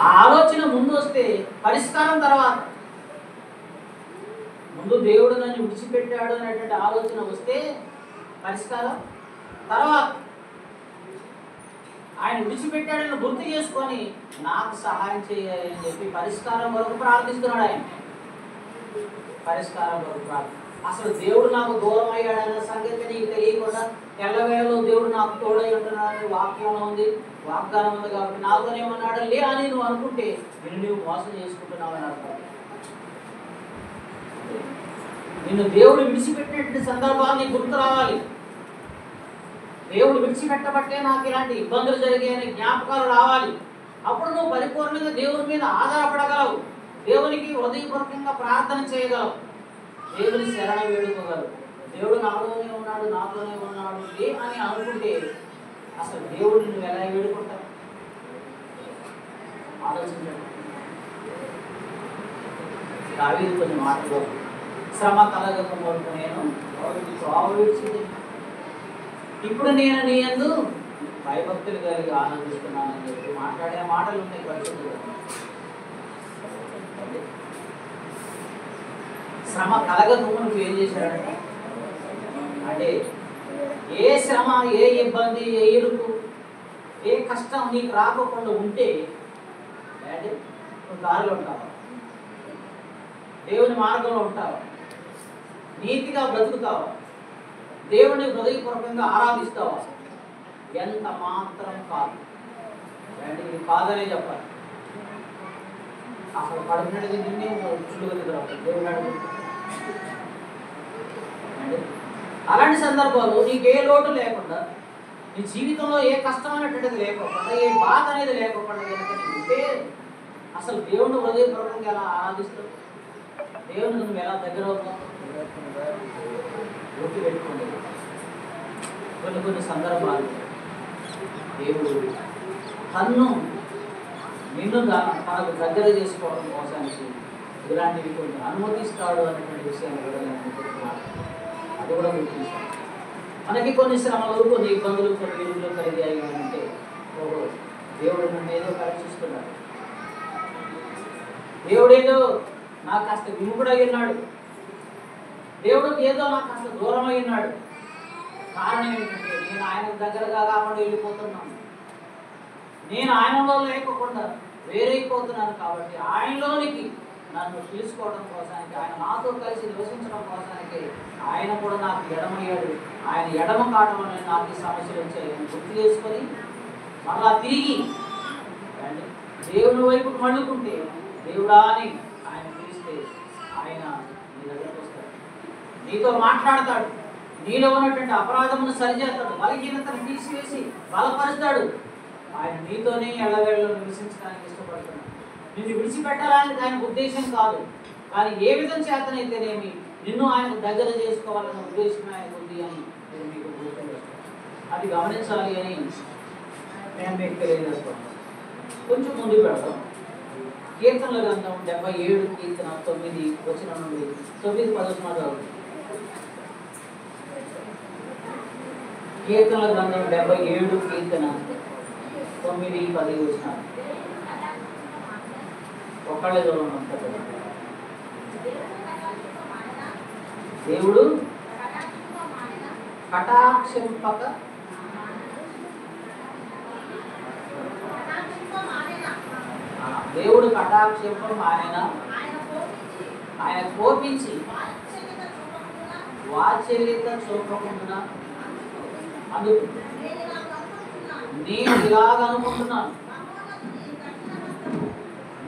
ఆ ఆలోచన ముందు వస్తే పరిష్కారం తర్వాత. ముందు దేవుడు నన్ను విడిచిపెట్టాడు అనేటువంటి ఆలోచన వస్తే పరిష్కారం తర్వాత. ఆయన విడిచిపెట్టాడని గుర్తు చేసుకొని నాకు సహాయం చేయాలి అని చెప్పి పరిష్కారం వరకు ప్రార్థిస్తున్నాడు. ఆయన పరిష్కారం వరకు ప్రార్థన. అసలు దేవుడు నాకు దూరం అయ్యాడన్న సంగతి నీకు తెలియకుండా ఎల్లవేళలో దేవుడు నాకు తోడై ఉంటున్నాడని వాక్యంలో ఉంది, వాగ్దానం ఉంది కాబట్టి నాతోనేమన్నాడు లే అని నువ్వు అనుకుంటే నువ్వు మోసం చేసుకుంటున్నావు అని అర్థం. నిన్ను దేవుడు విడిచిపెట్టినటువంటి సందర్భాలు నీకు గుర్తు రావాలి. దేవుడు విడిచిపెట్టబట్టే నాకు ఇలాంటి ఇబ్బందులు జరిగాయని జ్ఞాపకాలు రావాలి. అప్పుడు నువ్వు పరిపూర్ణంగా దేవుని మీద ఆధారపడగలవు, దేవునికి హృదయపూర్వకంగా ప్రార్థన చేయగలవు, దేవుని శరణ వేడుకోగలవు. దేవుడు నాలోనే ఉన్నాడు, నాతోనే ఉన్నాడు అని అనుకుంటే అసలు దేవుడు నువ్వు ఎలా వేడుకుంటావు ఆలోచించండి. దావీదు కొన్ని మాటలు, శ్రమ కలగక వరకు నేను విడిచింది, ఇప్పుడు నేను నీ యందు భయభక్తులు కలిగి ఆనందిస్తున్నానని చెప్పి మాట్లాడే మాటలు ఉన్నాయి పరిస్థితులు. శ్రమ కలగక నువ్వు ఏం చేశాడంటే, అంటే ఏ శ్రమ, ఏ ఇబ్బంది, ఏ ఇరుకు, ఏ కష్టం నీకు రాకుండా ఉంటే అంటే నువ్వు దారిలో ఉంటావు, దేవుని మార్గంలో ఉంటావు, నీతిగా బ్రతుకుతావు, దేవుని హృదయపూర్వకంగా ఆరాధిస్తావు, ఎంత మాత్రం కాదు అంటే ఇది కాదనే చెప్పాలి. అసలు పడినది నిన్నే దేవుడు అలాంటి సందర్భాలు నీకు ఏ లోటు లేకుండా, నీ జీవితంలో ఏ కష్టం అనేటువంటిది లేకుండా, ఏ బాధ అనేది లేకుండా కనుక ఉంటే అసలు దేవుని హృదయపూర్వకంగా ఎలా ఆరాధిస్తావు, దేవుని నువ్వు ఎలా దగ్గర అవుతావు గుర్తు పెట్టుకోండి. కొన్ని సందర్భాలు దేవుడు నిన్ను తనకు దగ్గర చేసుకోవడం కోసానికి ఇలాంటివి కొన్ని అనుమతిస్తాడు అనేటువంటి విషయాన్ని కూడా నేను గుర్తున్నాను. అది కూడా గుర్తిస్తాను. మనకి కొన్ని శ్రమలు, కొన్ని ఇబ్బందులు, కొన్ని ఇరువులు కలిగాయి అంటే దేవుడు నన్ను ఏదో పరీక్షిస్తున్నాడు, దేవుడేదో నాకు కాస్త విముఖుడై ఉన్నాడు, దేవుడు ఏదో నాకు కాస్త దూరం అయి ఉన్నాడు. కారణం ఏంటంటే నేను ఆయనకు దగ్గరగా కాకుండా వెళ్ళిపోతున్నాను, నేను ఆయనలో లేకుండా వేరైపోతున్నాను. కాబట్టి ఆయనలోనికి నన్ను తీసుకోవడం కోసానికి, ఆయన నాతో కలిసి నివసించడం కోసానికి ఆయన కూడా నాకు ఎడమయ్యాడు. ఆయన ఎడమ కావడం వల్ల నాకు ఈ సమస్యలు వచ్చాయని గుర్తు చేసుకొని మళ్ళా తిరిగి దేవుని వైపుకు మళ్ళుకుంటే దేవుడా అని ఆయన పిలిస్తే ఆయన నీ దగ్గరకు వస్తాడు, నీతో మాట్లాడతాడు, నీలో ఉన్నటువంటి అపరాధమును సరిచేస్తాడు, బలహీనతను తీసివేసి బలపరుస్తాడు. ఆయన నీతోనే ఎల్లవేళలో నివసించడానికి ఇష్టపడుతున్నాడు. నిన్ను విడిచిపెట్టాలని ఆయన ఉద్దేశం కాదు, కానీ ఏ విధం చేతనైతేనేమి నిన్ను ఆయనకు దగ్గర చేసుకోవాలన్న ఉద్దేశం ఆయనకు ఉంది అని నేను మీకు గుర్తు. అది గమనించాలి అని నేను మీకు తెలియజేస్తాను. కొంచెం ముందుకు పెడతాం. కీర్తనల గ్రంథం 77 కీర్తన 9 వచనం నుండి 9-10 మాటలు. కీర్తనల గ్రంథం 77 కీర్తన 9-10 వచనాలు. ఒక్కళ్ళే చూడండి. దేవుడు కటాక్షింపక దేవుడు కటాక్షింపం ఆయన కోపించి వాత్సల్యత చూపకుండా అందుకు నేను ఇలాగ అనుకుంటున్నాను,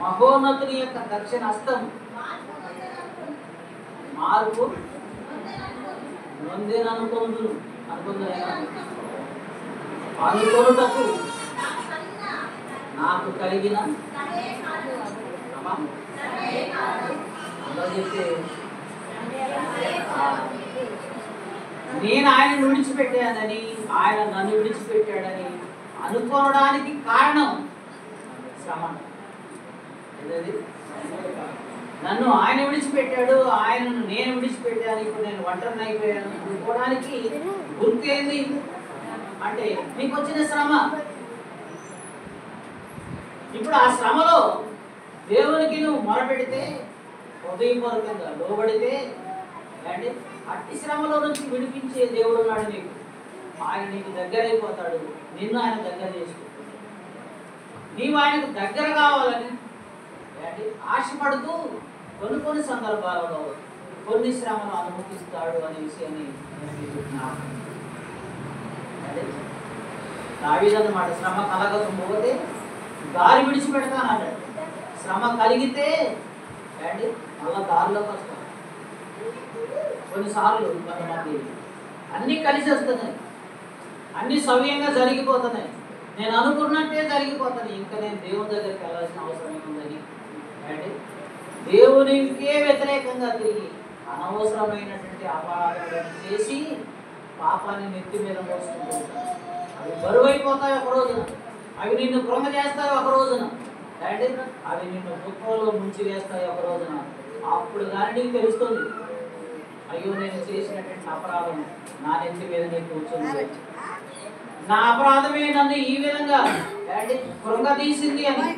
మహోన్నతుని యొక్క దక్షిణ హస్తం మార్పు అనుకొనుటకు నాకు కలిగిన నేను ఆయన విడిచిపెట్టానని, ఆయన నన్ను విడిచిపెట్టాడని అనుకోవడానికి కారణం శ్రమ. నన్ను ఆయన విడిచిపెట్టాడు, ఆయనను నేను విడిచిపెట్టాను, ఇప్పుడు నేను ఒంటరిని అయిపోయాను అనుకోవడానికి గుర్తేంది అంటే నీకు వచ్చిన శ్రమ. ఇప్పుడు ఆ శ్రమలో దేవునికి నువ్వు మొరపెడితే, హృదయపూర్వకంగా లోబడితే, అంటే అట్టి శ్రమలో నుంచి విడిపించే దేవుడు ఉన్నాడు నీకు. ఆయన నీకు దగ్గరైపోతాడు, నిన్ను ఆయన దగ్గర చేసుకుంటాడు. నీవు ఆయనకు దగ్గర కావాలని ఆశపడుతూ కొన్ని సందర్భాలలో కొన్ని శ్రమను అనుమతిస్తాడు అనే విషయాన్ని నేను మీకు జ్ఞాపకం. దావీదన్నమాట, శ్రమ కలగకపోతే దారి విడిచిపెడతానన్నాడు. శ్రమ కలిగితే మళ్ళా దారిలోకి వస్తాడు. కొన్నిసార్లు కొంతమంది అన్నీ కలిసి వస్తున్నాయి, అన్నీ సవ్యంగా జరిగిపోతున్నాయి, నేను అనుకున్నట్టే జరిగిపోతాను, ఇంకా నేను దేవుని దగ్గరికి వెళ్ళాల్సిన అవసరం ఏముందని దేవునికే వ్యతిరేకంగా తిరిగి అనవసరమైనటువంటి అపరాధాలను చేసి పాపాన్ని నెత్తి మీద మోసుకుంటూ ఉంటారు. అవి బరువైపోతాయి ఒక రోజున, అవి నిన్ను కృంగ చేస్తాయి ఒక రోజున, అవి నిన్ను దుఃఖంలో ముంచి వేస్తాయి ఒక రోజున. అప్పుడు కానీ నీకు తెలుస్తుంది, అయ్యో నేను చేసినటువంటి అపరాధం నా నెత్తి మీద నీకు కూర్చుంది, నా అపరాధమే నన్ను ఈ విధంగా కృంగదీసింది అని,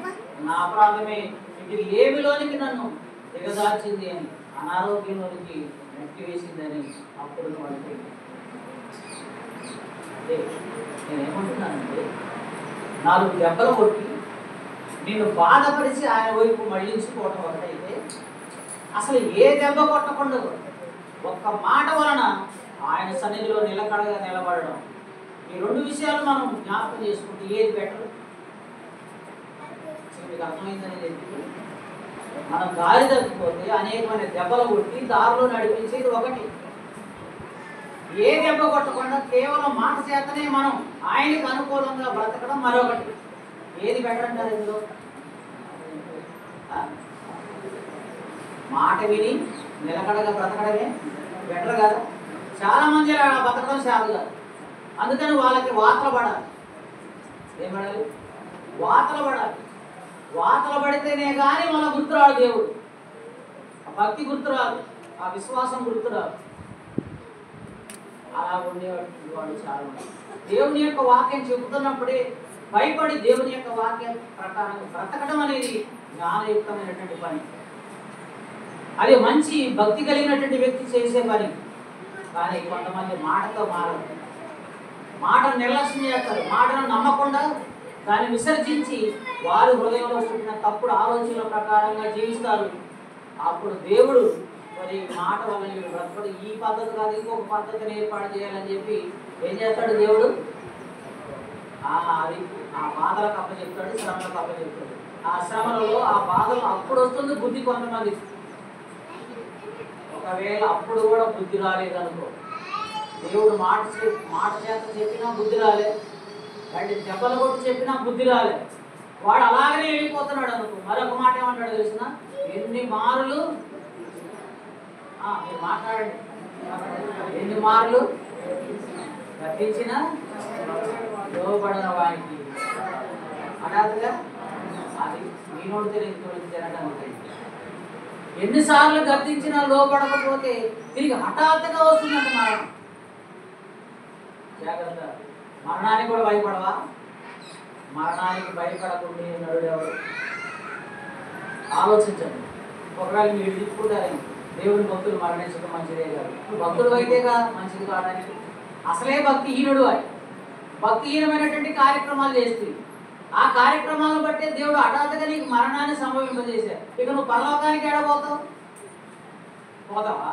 నా అపరాధమే ఇటు లేమిలోనికి నన్ను దిగజార్చింది అని, అనారోగ్యంలోనికి నెట్టి వేసిందని అప్పుడు నువ్వు అనుకుంటున్నావు. అదే నేనేమంటున్నానంటే, 4 దెబ్బలు కొట్టి నిన్ను బాధపరిచి ఆయన వైపు మళ్ళించుకోవడం ఒకటైతే, అసలు ఏ దెబ్బ కొట్టకుండా ఒక్క మాట వలన ఆయన సన్నిధిలో నిలకడగా నిలబడడం, ఈ 2 విషయాలు మనం జ్ఞాపకం చేసుకుంటే ఏది బెటర్? మీకు అర్థమైందని చెప్పి మనం దారి తప్పిపోతే అనేకమైన దెబ్బలు కొట్టి దారిలో నడిపించేది ఒకటి, ఏ దెబ్బ కొట్టకుండా కేవలం మాట చేతనే మనం ఆయనకు అనుకూలంగా బ్రతకడం మరొకటి. ఏది బెటర్ అంటారు ఇందులో? మాట విని నిలకడగా బ్రతకడమే బెటర్ కదా. చాలా మంది బ్రతకడం సాగు కాదు, అందుకని వాళ్ళకి వాతలు పడాలి. ఏం పడాలి? వాతలు పడాలి. వాతలు పడితేనే కానీ మన గుర్తురాడు దేవుడు, ఆ భక్తి గుర్తురాదు, ఆ విశ్వాసం గుర్తురాదు. అలా ఉండేవాడు చాలా మంది. దేవుని యొక్క వాక్యం చెబుతున్నప్పుడే భయపడి దేవుని యొక్క వాక్యం ప్రకారం బ్రతకడం అనేది జ్ఞానయుక్తమైనటువంటి పని. అది మంచి భక్తి కలిగినటువంటి వ్యక్తి చేసే పని. కానీ కొంతమంది మాటతో మారదు, మాటను నిర్లక్ష్యం చేస్తారు, మాటను నమ్మకుండా దాన్ని విసర్జించి వారి హృదయంలో పుట్టిన తప్పుడు ఆలోచనల ప్రకారంగా జీవిస్తారు. అప్పుడు దేవుడు మరి మాట వల్ల వీళ్ళు బ్రతకడు, ఈ పద్ధతి కాదు ఇంకొక పద్ధతిని ఏర్పాటు చేయాలని చెప్పి ఏం చేస్తాడు దేవుడు? అది ఆ బాధలకు అప్పచెప్తాడు, శ్రమలకు అప్పచెప్తాడు. ఆ శ్రమలలో ఆ బాధలు అప్పుడు వస్తుంది బుద్ధి కొంతమంది. ఒకవేళ అప్పుడు కూడా బుద్ధి రాలేదనుకో, దేవుడు మాట చేత చెప్పినా బుద్ధి రాలేదు, అంటే దెబ్బలు కొట్టి చెప్పినా బుద్ధి రాలేదు, వాడు అలాగనే వెళ్ళిపోతున్నాడు అనుకో. మరొక మాట ఏమంటాడు తెలిసిన? ఎన్ని మారులు మీరు మాట్లాడండి, ఎన్ని మార్లు గర్తించిన లోబడిన వానికి అనాథగా అది మీ నోటి తినడానికి. ఎన్నిసార్లు గర్తించినా లోపడకపోతే తిరిగి హఠాత్తుగా వస్తుందంట మరణం. జాగ్రత్త. మరణానికి కూడా భయపడవా? మరణానికి భయపడకుండా నడుడు ఎవరు? ఆలోచించండి. ఒకవేళ మీరు ఇచ్చుకుంటారేమో దేవుని భక్తులు మరణించడం మంచిదే కాదు, భక్తులు అయితే కాదు మంచిది కాదని అసలే భక్తిహీనుడు అని భక్తిహీనమైనటువంటి కార్యక్రమాలు చేస్తుంది. ఆ కార్యక్రమాలను బట్టే దేవుడు హఠాత్తుగా నీకు మరణాన్ని సంభవింపజేశాడు. ఇక నువ్వు పరలోకానికి ఏడబోతావు? పోతావా?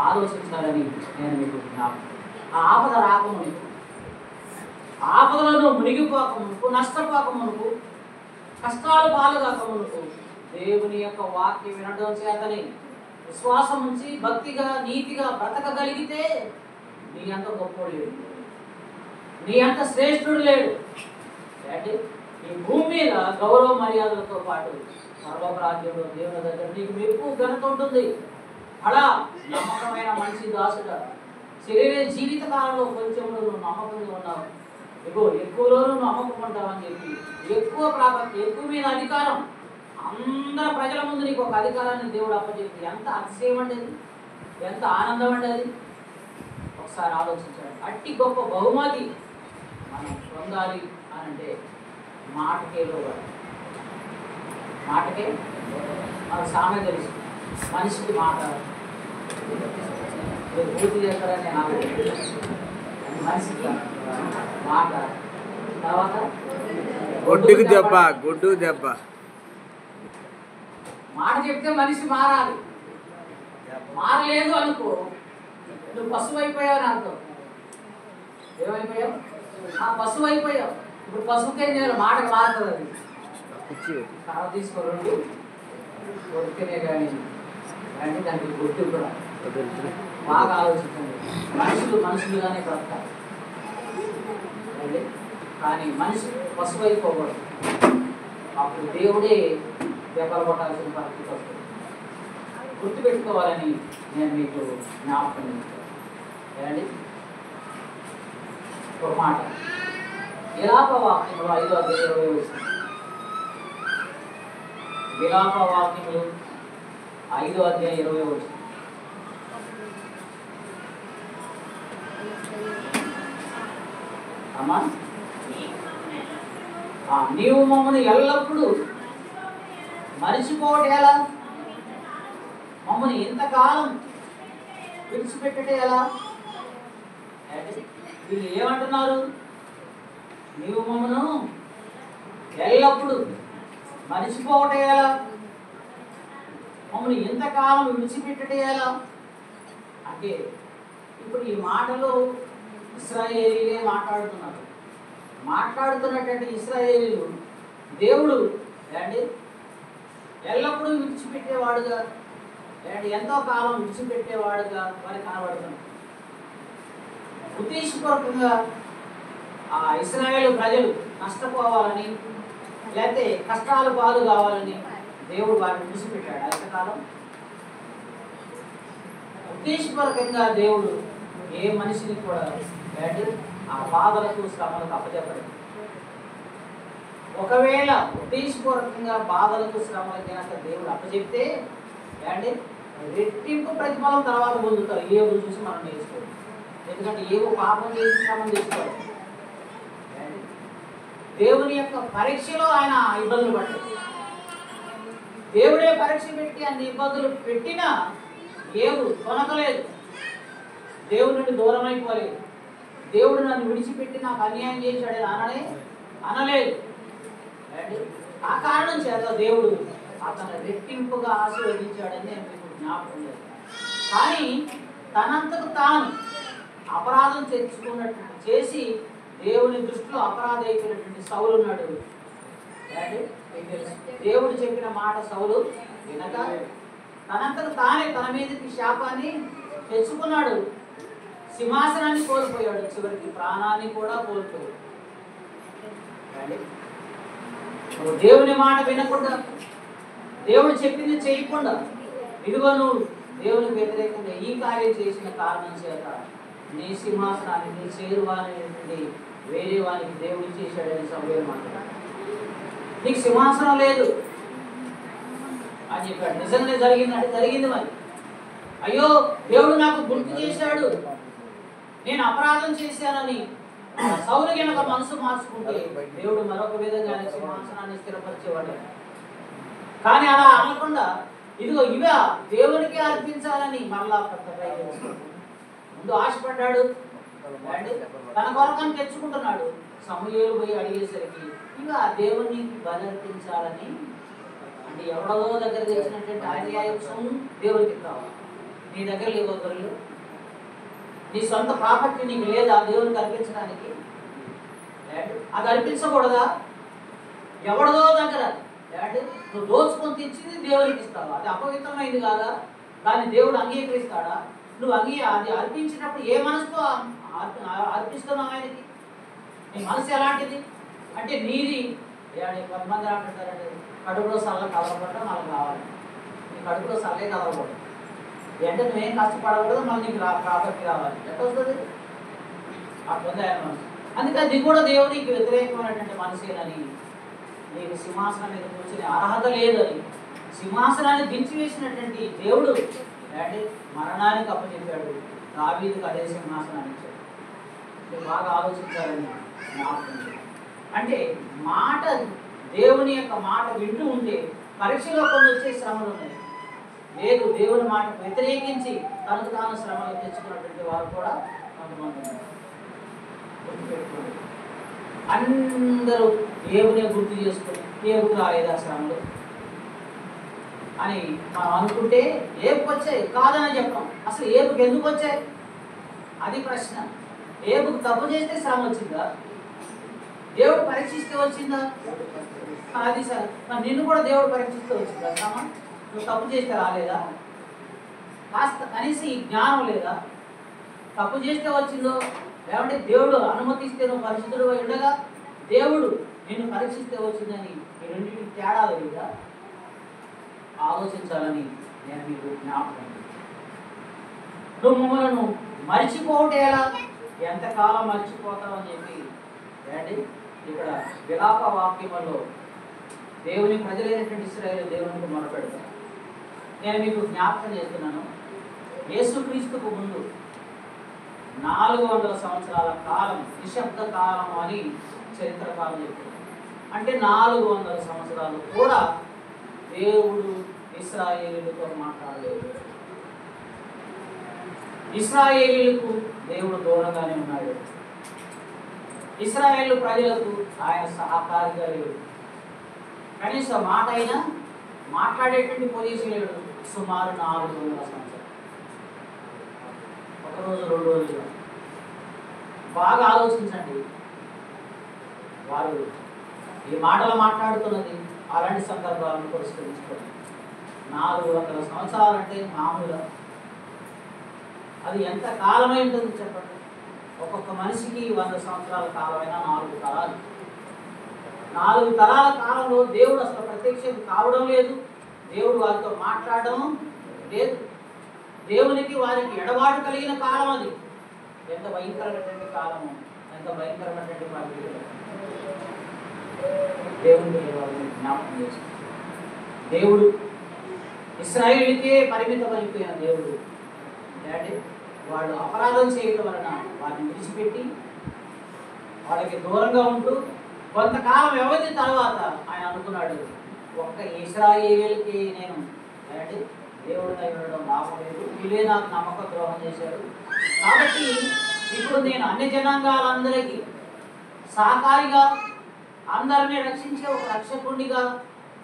ఆలోచించాలని నేను మీకు ఆ ఆపద రాకమునుకు, ఆపదలో నువ్వు మునిగిపోకమునుకు, నష్టపోకమునుకు, కష్టాలు పాలుగాకమునుకు దేవుని యొక్క వాక్యం వినడం చేతని విశ్వాసం ఉంచి భక్తిగా నీతిగా బ్రతకగలిగితే నీ అంత గొప్పోడు లేడు, నీ అంత శ్రేష్ఠుడు లేడు. అంటే ఈ భూమి మీద గౌరవ మర్యాదలతో పాటు పరలోక రాజ్యంలో దేవుని దగ్గర నీకు ఎక్కువ ఘనత ఉంటుంది. అలా నమ్మకమైన మనిషి దాసుగా శరీర జీవిత కాలంలో కొంచెంలో నువ్వు నమ్మకంగా ఉన్నావు, ఎక్కువలో నువ్వు నమ్మకం ఉంటావని చెప్పి ఎక్కువ ప్రాపత్తి, ఎక్కువ మీద అధికారం, అందరి ప్రజల ముందు నీకు ఒక అధికారాన్ని దేవుడు అప్పచెప్పి ఎంత అతిశయం ఉండేది, ఎంత ఆనందం ఉండేది. ఒకసారి ఆలోచించాడు. అట్టి గొప్ప బహుమతి మనం పొందాలి అని అంటే మాటకే లోబడాలి. మాటకే మనకు సామెత తెలుసు, మనిషికి మాట పూర్తి చేస్తారని నాకు మనిషికి మాట, తర్వాత గొడ్డుకు దెబ్బ, గొడ్డు దెబ్బ. మాట చెప్తే మనిషి మారాలి. మారలేదు అనుకో, నువ్వు పశువు అయిపోయావు అర్థం. ఏమైపోయావు? పశువు అయిపోయావు. ఇప్పుడు పశువుకి ఏం చేయాలి? మాటకు మారుతుంది. అది కర్ర తీసుకోరండి కొడుకునే కానీ అంటే దానికి గుర్తు కూడా బాగా ఆలోచించండి. మనుషులుగానే బ్రతకాలి, కానీ మనిషి పశువు అయిపోకూడదు. అప్పుడు దేవుడే దెబ్బలు కొట్టాల్సిన పరిస్థితి వస్తుంది. గుర్తుపెట్టుకోవాలని నేను మీకు జ్ఞాపకం చేస్తాను. ఒక మాట విలాప వాక్యములు 5:20 విలాప వాక్యములు 5:20 అమ్మా, నీవు మమ్మల్ని ఎల్లప్పుడూ మరిచిపోవటం ఎలా? మమ్మల్ని ఇంతకాలం విడిచిపెట్టటే ఎలా? వీళ్ళు ఏమంటున్నారు? నీవు మమ్మను ఎల్లప్పుడూ మరిచిపోవటం ఎలా? మమ్మల్ని ఇంతకాలం విడిచిపెట్టటే ఎలా అంటే, ఇప్పుడు ఈ మాటలు ఇశ్రాయేలీలే మాట్లాడుతున్నటువంటి ఇశ్రాయేలీలు దేవుడు ఎల్లప్పుడూ విడిచిపెట్టేవాడుగా ఎంతో కాలం విడిచిపెట్టేవాడుగా వారికి కనబడుతున్నాడు. ఉద్దేశపూర్వకంగా ఆ ఇశ్రాయేలు ప్రజలు నష్టపోవాలని లేకపోతే కష్టాలు పాలు కావాలని దేవుడు వారిని విడిచిపెట్టాడు. ఎంతకాలం ఉద్దేశపూర్వకంగా దేవుడు ఏ మనిషిని కూడా ఆ బాధలకు శ్రమలకు అప్పచెప్పడు. ఒకవేళ ఉద్దేశపూర్వకంగా బాధలకు శ్రమలకు కనుక దేవుడు అప్పచెప్తే రెట్టింపు ప్రతిఫలం తర్వాత పొందుతారు. ఏవో చూసి మనం నేర్చుకోవాలి. ఎందుకంటే ఏవో పాపం చేసి శ్రమం తెచ్చుకోవాలి. దేవుని యొక్క పరీక్షలో ఆయన ఇబ్బందులు పడ్డాడు. దేవుడే పరీక్ష పెట్టి అన్ని ఇబ్బందులు పెట్టినా ఏవు కొనకలేదు. దేవుడి నుండి దూరం అయిపోలేదు. దేవుడు నన్ను విడిచిపెట్టి నాకు అన్యాయం చేశాడని అనలేదు. ఆ కారణం చేత దేవుడు అతను రెట్టింపుగా ఆశీర్వదించాడని నేను మీకు జ్ఞాపకం లేదు. కానీ తనంతకు తాను అపరాధం తెచ్చుకున్నట్టు చేసి దేవుని దృష్టిలో అపరాధం అయిపోయినటువంటి సౌలు ఉన్నాడు. దేవుడు చెప్పిన మాట సౌలు వినక తనంతకు తానే తన మీదకి శాపాన్ని తెచ్చుకున్నాడు. సింహాసనాన్ని కోల్పోయాడు. చివరికి ప్రాణాన్ని కూడా కోల్పోయాడు. దేవుని మాట వినకుండా, దేవుడు చెప్పింది చేయకుండా, ఇదిగో నువ్వు దేవునికి వ్యతిరేకంగా ఈ కార్యం చేసిన కారణం చేత నీ సింహాసనాన్ని నీ చేరువాని వేరే వానికి దేవుడు చేశాడని సమయం మాట్లాడాడు. నీకు సింహాసనం లేదు అని చెప్పాడు. నిజంగానే జరిగిందంటే జరిగింది. మరి అయ్యో దేవుడు నాకు గుర్తు చేశాడు, నేను అపరాధం చేశానని సౌలు గనక మనసు మార్చుకుంటే దేవుడు మరొక విధంగా సింహాసనాన్ని స్థిరపరిచేవాడు. కానీ అలా అనకుండా ఇదిగో ఇవే దేవునికి అర్పించాలని మరలా ముందు ఆశపడ్డాడు. తన కొరకని తెచ్చుకుంటున్నాడు. సమూయేలు పోయి అడిగేసరికి ఇక దేవునికి బలి అర్పించాలని అంటే ఎవడో దగ్గర తెచ్చినటువంటి ఆర్యాయుసం దేవుడికి కావాలి. నీ దగ్గర లేవు గొర్రెలు, నీ సొంత ప్రాపర్టీ నీకు లేదా దేవునికి అర్పించడానికి? అది అర్పించకూడదా? ఎవడదో దగ్గర నువ్వు దోచుకొని తెచ్చింది దేవునికి ఇస్తావా? అది అపవిత్రమైంది కాదా? దాన్ని దేవుడు అంగీకరిస్తాడా? నువ్వు అది అర్పించినప్పుడు ఏ మనసుతో అర్పిస్తున్నావు ఆయనకి? నీ మనసు ఎలాంటిది అంటే నీది. కొంతమంది అంటారంటే కడుపులో సల్ల కదలకూడదు, మనకు కావాలి. నీ కడుపులో సల్లే కదలకూడదు అంటే నువ్వేం కష్టపడకూడదు, మళ్ళీ నీకు ప్రాపర్టీ రావాలి. ఎట్లా వస్తుంది? అట్లుంది ఆయన మనసు. అందుకే అది కూడా దేవునికి వ్యతిరేకమైనటువంటి మనిషేనని, నీకు సింహాసనం మీద కూర్చునే అర్హత లేదని సింహాసనాన్ని దించివేసినటువంటి దేవుడు మరణానికి అప్పచెప్పాడు. దావీదుకు అదే సింహాసనాన్ని ఇచ్చాడు. మీరు బాగా ఆలోచించాలని జ్ఞాపకం. అంటే మాట, దేవుని యొక్క మాట వింటూ ఉంటే పరీక్షలో కొన్ని వచ్చే శ్రమలు ఉన్నాయి. లేదు, దేవుని మాట వ్యతిరేకించి తనకు తాను శ్రమలు తెచ్చుకున్నటువంటి వారు కూడా కొంతమంది ఉన్నారు. గుర్తుపెట్టుకోండి. అందరూ ఏబునే గుర్తు చేసుకొని ఏబుకు రాలేదా శ్రమలు అని మనం అనుకుంటే ఏబుకు వచ్చాయి కాదని చెప్పాం. అసలు ఏబుకు ఎందుకు వచ్చాయి అది ప్రశ్న. ఏబుకు తప్పు చేస్తే శ్రమ వచ్చిందా? దేవుడు పరీక్షిస్తే వచ్చిందా? అది సరే, మరి నిన్ను కూడా దేవుడు పరీక్షిస్తే వచ్చిందా శ్రమ? నువ్వు తప్పు చేస్తే రాలేదా? కాస్త కనీసం ఈ జ్ఞానం లేదా? తప్పు చేస్తే వచ్చిందో, లేదంటే దేవుడు అనుమతిస్తే నువ్వు పరిశుద్ధుడు ఉండగా దేవుడు నిన్ను పరీక్షిస్తే వచ్చిందని ఈ రెండింటికి తేడా లేదా? ఆలోచించాలని నేను మీకు జ్ఞాపకం. నువ్వు మమ్మల్ని మర్చిపోవటం ఎలా? ఎంతకాలం మర్చిపోతావు అని చెప్పి ఏంటి ఇక్కడ విలాప వాక్యములో దేవుని ప్రజలైనటువంటి ఇశ్రాయేలు దేవునికి మొరపెడతారు. నేను మీకు జ్ఞాపకం చేస్తున్నాను, యేసుక్రీస్తుకు ముందు 400 సంవత్సరాల కాలం నిశ్శబ్ద కాలం అని చరిత్రకాలం చెప్తుంది. అంటే 400 సంవత్సరాలు కూడా దేవుడు ఇశ్రాయేలుతో మాట్లాడలేదు. ఇశ్రాయేలుకు దేవుడు దూరంగానే ఉన్నాడు. ఇశ్రాయేలు ప్రజలకు ఆయన సహకారిగా లేడు. కనీసం మాట అయినా మాట్లాడేటువంటి పొజిషన్ లేడు. సుమారు 400 సంవత్సరాలు. ఒకరోజు 2 రోజులు బాగా ఆలోచించండి. వారు ఈ మాటలు మాట్లాడుతున్నది అలాంటి సందర్భాలను పురస్కరించుకోండి. 400 సంవత్సరాలంటే మామూలుగా అది ఎంత కాలమై ఉంటుంది చెప్పండి. ఒక్కొక్క మనిషికి 100 సంవత్సరాల కాలమైనా 4 తరాలు. 4 తరాల కాలంలో దేవుడు అసలు ప్రత్యక్షం కావడం లేదు. దేవుడు వారితో మాట్లాడడం లేదు. దేవునికి వారికి ఎడబాటు కలిగిన కాలం అది. ఎంత భయంకరమైనటువంటి కాలము, ఎంత భయంకరమైనటువంటి పరిస్థితులు. దేవుడిని జ్ఞాపకం చేస్తుంది. దేవుడు ఇశ్రాయేలుకే పరిమితమైపోయిన దేవుడు అంటే వాళ్ళు అపరాధం చేయడం వలన వారిని విడిచిపెట్టి వాళ్ళకి దూరంగా ఉంటూ కొంతకాలం వ్యవధి తర్వాత ఆయన అనుకున్నాడు, ఒక్క ఇశ్రాయేలుకి నేను అంటే దేవుడిని ఉండడం లాభం లేదు, వీళ్ళే నాకు నమ్మక ద్రోహం చేశారు. కాబట్టి ఇప్పుడు నేను అన్ని జనాంగాలందరికీ సహకారిగా, అందరినీ రక్షించే ఒక రక్షకుడిగా,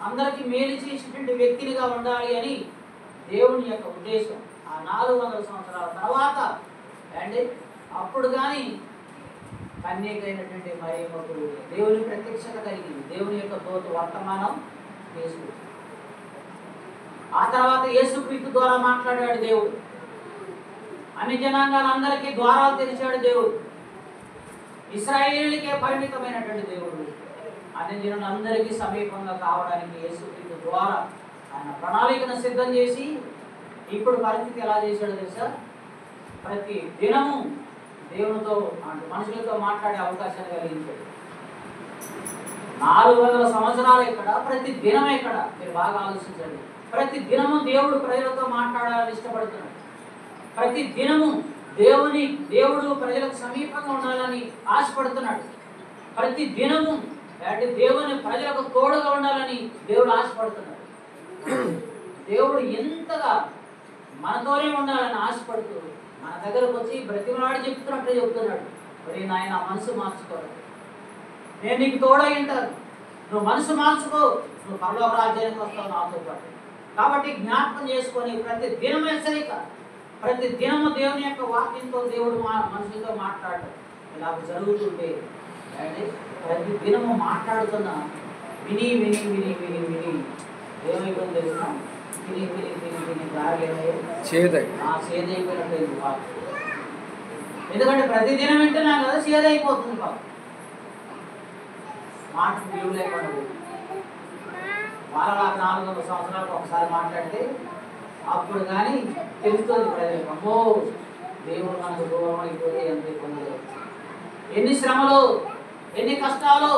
అందరికీ మేలు చేసేటువంటి వ్యక్తినిగా ఉండాలి అని దేవుని యొక్క ఉద్దేశం. ఆ 400 సంవత్సరాల తర్వాత అంటే అప్పుడు కానీ కన్యకైనటువంటి మరియమ్మకు దేవుని ప్రత్యక్షత కలిగింది. దేవుని యొక్క దూత వర్తమానం తీసుకుంది. ఆ తర్వాత యేసుక్రీస్తు ద్వారా మాట్లాడాడు దేవుడు. అన్ని జనాంగాలందరికీ ద్వారాలు తెరిచాడు దేవుడు. ఇశ్రాయేలుకే పరిమితమైనటువంటి దేవుడు అన్ని జనులందరికీ సమీపంగా కావడానికి యేసుక్రీస్తు ద్వారా ఆయన ప్రణాళికను సిద్ధం చేసి ఇప్పుడు పరిస్థితి ఎలా చేశాడో తెలుసా? ప్రతి దినము దేవునితో మనుషులతో మాట్లాడే అవకాశాన్ని కలిగించాడు. 400 సంవత్సరాలు ఎక్కడ, ప్రతి దినం ఎక్కడ? మీరు బాగా ఆలోచించండి. ప్రతి దినము దేవుడు ప్రజలతో మాట్లాడాలని ఇష్టపడుతున్నాడు. ప్రతి దినము దేవుడు ప్రజలకు సమీపంగా ఉండాలని ఆశపడుతున్నాడు. ప్రతి దినము అంటే దేవుని ప్రజలకు తోడుగా ఉండాలని దేవుడు ఆశపడుతున్నాడు. దేవుడు ఎంతగా మనతోనే ఉండాలని ఆశపడుతూ మన దగ్గరకు వచ్చి బ్రతిమలాడి చెప్తున్నట్టే చెప్తున్నాడు, మరి నాయన మనసు మార్చుకోవాలి, నేను నీకు తోడై ఉంటాను, నువ్వు మనసు మార్చుకో, నువ్వు పరలోక రాజ్యానికి వస్తావు నాతో పాటు. కాబట్టి జ్ఞాపకం చేసుకొని ప్రతి దినం హెచ్చరిక, ప్రతి దినము దేవుని యొక్క వాక్యంతో దేవుడు మనుషులతో మాట్లాడటం ఇలా జరుగుతుంటే అంటే ప్రతి దినము మాట్లాడుతున్న విని విని విని విని విని ఏమైపోయింది తెలుస్తున్నాం, విని విని విని విని సేదైపోయినట్టు పాపం. ఎందుకంటే ప్రతి దినం వింటున్నాం కదా, సేదైపోతుంది పాపం. మాట విలువ లేకుండా వాళ్ళ 400 సంవత్సరాలకు ఒకసారి మాట్లాడితే అప్పుడు కానీ తెలుస్తుంది ప్రజలకు, అమ్మో దేవుడు మనకు దూరం అయిపోతే ఎంత ఇబ్బంది. ఎన్ని శ్రమలు, ఎన్ని కష్టాలు,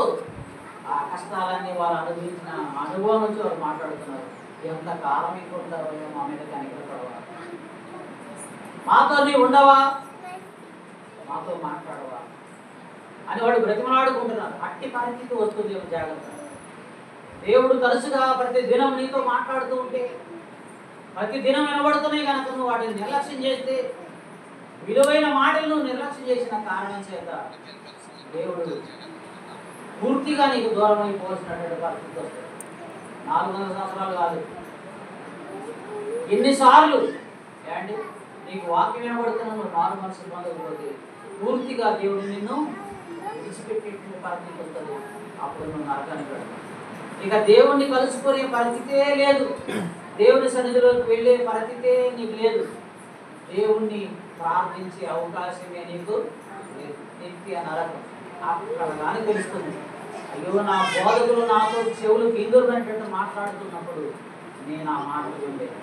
ఆ కష్టాలన్నీ వాళ్ళు అనుభవించిన అనుభవం నుంచి వాళ్ళు మాట్లాడుతున్నారు. ఎంత కాలం ఇంకుంటారో మా మీద కనికరపడవా, మాతో నీ ఉండవా, మాతో మాట్లాడవా. అని వాడు బ్రతిమలాడుకుంటున్నారు. అట్టి పరిస్థితి వస్తుంది, జాగ్రత్త. దేవుడు తరచుగా ప్రతి దినం నీతో మాట్లాడుతూ ఉంటే, ప్రతి దినం వినబడుతున్నాయి కనుక నువ్వు వాటిని నిర్లక్ష్యం చేస్తే, విలువైన మాటలను నిర్లక్ష్యం చేసిన కారణం చేత దేవుడు పూర్తిగా నీకు దూరం అయిపోవాల్సినటువంటి పరిస్థితి వస్తుంది. 400 సంవత్సరాలు కాదు, ఎన్నిసార్లు అండి నీకు వాక్యం వినబడుతున్నా నువ్వు మారు మనసు పొందకపోతే పూర్తిగా దేవుడు నిన్ను విడిచిపెట్టేటువంటి పరిస్థితి వస్తుంది. అప్పుడు నువ్వు నరకానికి వెళ్తావు. ఇక దేవుణ్ణి కలుసుకునే పరిస్థితే లేదు, దేవుని సన్నిధిలోకి వెళ్ళే పరిస్థితే నీకు లేదు, దేవుణ్ణి ప్రార్థించే అవకాశమే నీకు లేదు. నిత్య నరకం అక్కడ కానీ తెలుస్తుంది. అయ్యో, నా బోధకులు నాతో చెవులు కిందున్నట్టు మాట్లాడుతున్నప్పుడు నేను ఆ మాటలు వినలేదు.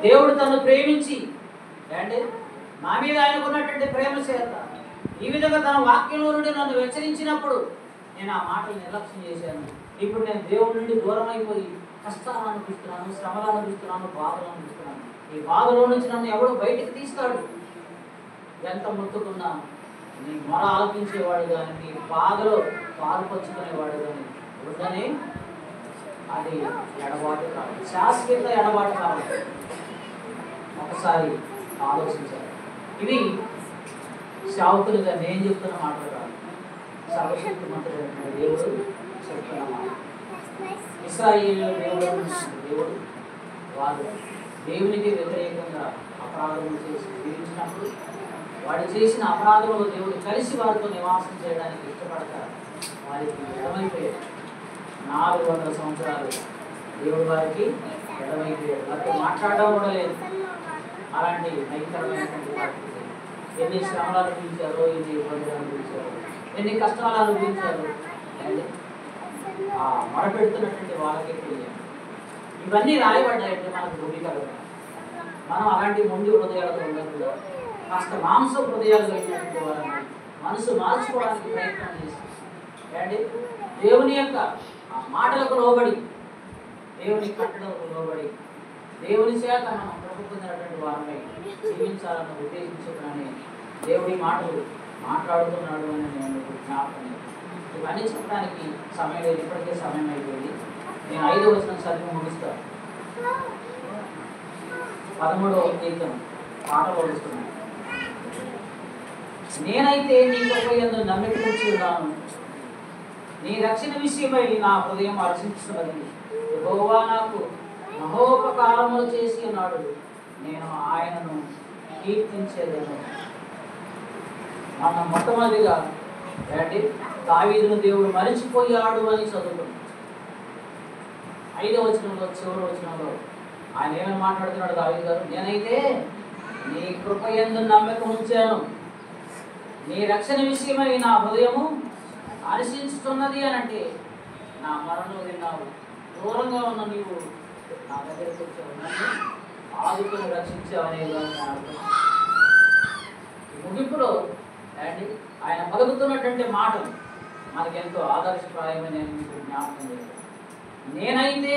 దేవుడు తను ప్రేమించి అంటే నా మీద ఆయనకున్నటువంటి ప్రేమ చేత ఈ విధంగా తన వాక్యంలో నుండి నన్ను హెచ్చరించినప్పుడు నేను ఆ మాటలు నిర్లక్ష్యం చేశాను. ఇప్పుడు నేను దేవుడి నుండి దూరం అయిపోయి కష్టాలను అనిపిస్తున్నాను, శ్రమలు అనిపిస్తున్నాను, బాధలు అనిపిస్తున్నాను. ఈ బాధలో నుంచి నన్ను ఎవడు బయటికి తీస్తాడు? ఎంత మొత్తుకున్నా నీ మొర ఆలకించేవాడు కానీ, నీ బాధలో పాల్పంచుకునేవాడు కానీ ఉండని అది ఎడబాటు కాదు, శాశ్వత ఎడబాటు కాదు. ఒకసారి ఆలోచించాలి. ఇవి శావుకులుగా నేను చెప్తున్న మాటలు కాదు, సర్వశక్తిమంతుడైన దేవుడు చెప్తున్న మాట. ఇశ్రాయేలు దేవుడు వారు దేవునికి వ్యతిరేకంగా అపరాధములు చేసి జీవించినప్పుడు వాడు చేసిన అపరాధంలో దేవుడు కలిసి వారితో నివాసం చేయడానికి ఇష్టపడతారు. వారికి ఎడమైపోయాడు. 400 సంవత్సరాలు దేవుడు వారికి ఎడమైపోయాడు. వారితో మాట్లాడడం కూడా లేదు. అలాంటి భయంకరమైనటువంటి పరిస్థితి. ఎన్ని శ్రమలు అనుభవించారో, ఎన్ని ఇబ్బందులు అనుభవించారో, ఎన్ని కష్టాలు అనుభవించారో మొరపెడుతున్నటువంటి వాళ్ళకి తెలియాలి. ఇవన్నీ రాయబడ్డాయంటే మనకు భూమికలుగా మనం అలాంటి మొండి హృదయాలతో ఉండకుండా కాస్త మాంస హృదయాలు కలిగినటువంటి వాళ్ళని మనసు మార్చుకోవడానికి ప్రయత్నం చేస్తాం. అంటే దేవుని యొక్క మాటలకు లోబడి, దేవుని కట్టడలకు లోబడి, దేవుని చేత మనం ప్రభు పొందినటువంటి వారిని జీవించాలని ఉద్దేశించుకుని దేవుడి మాటలు మాట్లాడుతున్నాడు అని నేను జ్ఞాపకం. ఇవన్నీ చెప్పడానికి సమయం లేదు, ఇప్పటికే సమయం అయిపోయింది. నేను 5వ వచనం చదివి ముగిస్తాను. 13వ కీర్తన పాటలు వస్తున్నాను. నేనైతే నీ కృపయందు నమ్మిక ఉంచి ఉన్నాను, నీ రక్షణ విషయమై నా హృదయం హర్షించున్నది. యెహోవా నాకు మహోపకారములు చేసి ఉన్నాడు, నేను ఆయనను కీర్తించేదను. మనం మొట్టమొదటిగా దావీదును దేవుడు మరిచిపోయాడు అని చదువుకున్నాం. 5వ వచనంలో చివరి వచనంలో ఆయన ఏమని మాట్లాడుతున్నాడు దావీదు గారు? నేనైతే నీ కృపయందు నమ్మిక ఉంచాను, నీ రక్షణ విషయమై నా హృదయము హర్షించుతున్నది అని అంటే నా మరణం విన్నావు, దూరంగా ఉన్న నీవు నా దగ్గరికి వచ్చావు, నన్ను ఆదుకుని రక్షించావనేది ముగింపులో ఆయన పలుకుతున్నటువంటి మాటలు మనకెంతో ఆదర్శప్రాయమని నేను మీకు జ్ఞాపకం చేశాను. నేనైతే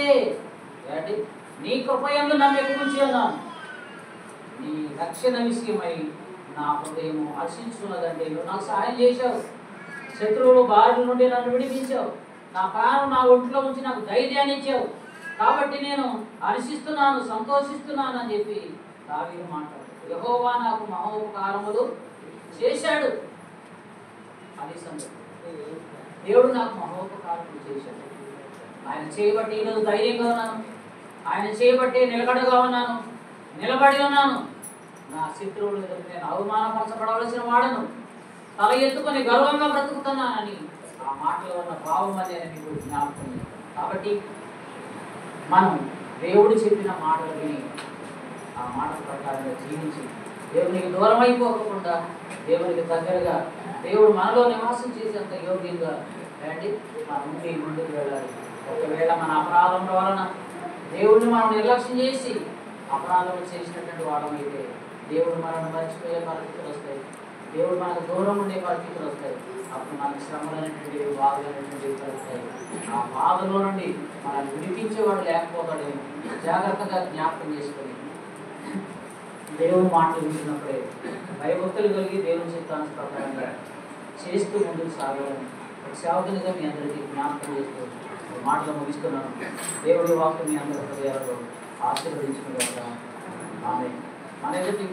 నీ కృపయందు నమ్మిక ఉంచి ఉన్నాను, నీ రక్షణ విషయమై నా హృదయము హర్షించున్నదంటే నువ్వు నాకు సహాయం చేశావు, శత్రువులు బారి నుండి నన్ను విడిపించావు, నా ప్రాణం నా ఒంట్లో ఉంచి నాకు ధైర్యాన్ని ఇచ్చావు, కాబట్టి నేను హర్షిస్తున్నాను, సంతోషిస్తున్నాను అని చెప్పి దావీదు మాట్లాడు. యెహోవా నాకు మహోపకారములు చేశాడు. అది సంగతి. దేవుడు నాకు మహోపకారములు చేశాడు. ఆయన చేయబట్టి ఈరోజు ధైర్యంగా ఉన్నాను, ఆయన చేయబట్టి నిలకడగా ఉన్నాను, నిలబడి ఉన్నాను. నా శత్రువులు ఎదురు నేను అవమానపరచబడవలసిన వాడను, తల ఎత్తుకొని గర్వంగా బ్రతుకుతున్నానని ఆ మాటలో ఉన్న భావం అనేది మీకు జ్ఞాపకం. కాబట్టి మనం దేవుడు చెప్పిన మాటలు విని ఆ మాటల ప్రకారంగా జీవించి దేవునికి దూరం అయిపోకుండా దేవునికి దగ్గరగా దేవుడు మనలో నివాసం చేసేంత యోగ్యంగా మనం ముందుకు వెళ్ళాలి. ఒకవేళ మన అపరాధముల వలన దేవుడిని మనం నిర్లక్ష్యం చేసి అపరాధములు చేసినటువంటి వాళ్ళమైతే దేవుడు మనల్ని మర్చిపోయే పరిస్థితులు వస్తాయి, దేవుడు మనకు దూరం ఉండే పరిస్థితులు వస్తాయి. అప్పుడు మనకు శ్రమలైనటువంటి బాధలైనటువంటి వస్తాయి. ఆ బాధలో నుండి మనం వినిపించేవాడు లేకపోతాడేమో జాగ్రత్తగా జ్ఞాపకం చేసుకొని దేవుని మాటలు వింటున్నప్పుడే భయభక్తులు కలిగి దేవుని చిత్తాన్ని ప్రకారంగా చేస్తూ ముందుకు సాగాలని ఒక సేవకునిగా మీ అందరికీ జ్ఞాపకం చేస్తూ మాటలు ముగిస్తున్నాను. దేవుడి వాక్యం మీ అందరి హృదయాలలో ఆశీర్వదించిన ఆమె మన ఎదుటి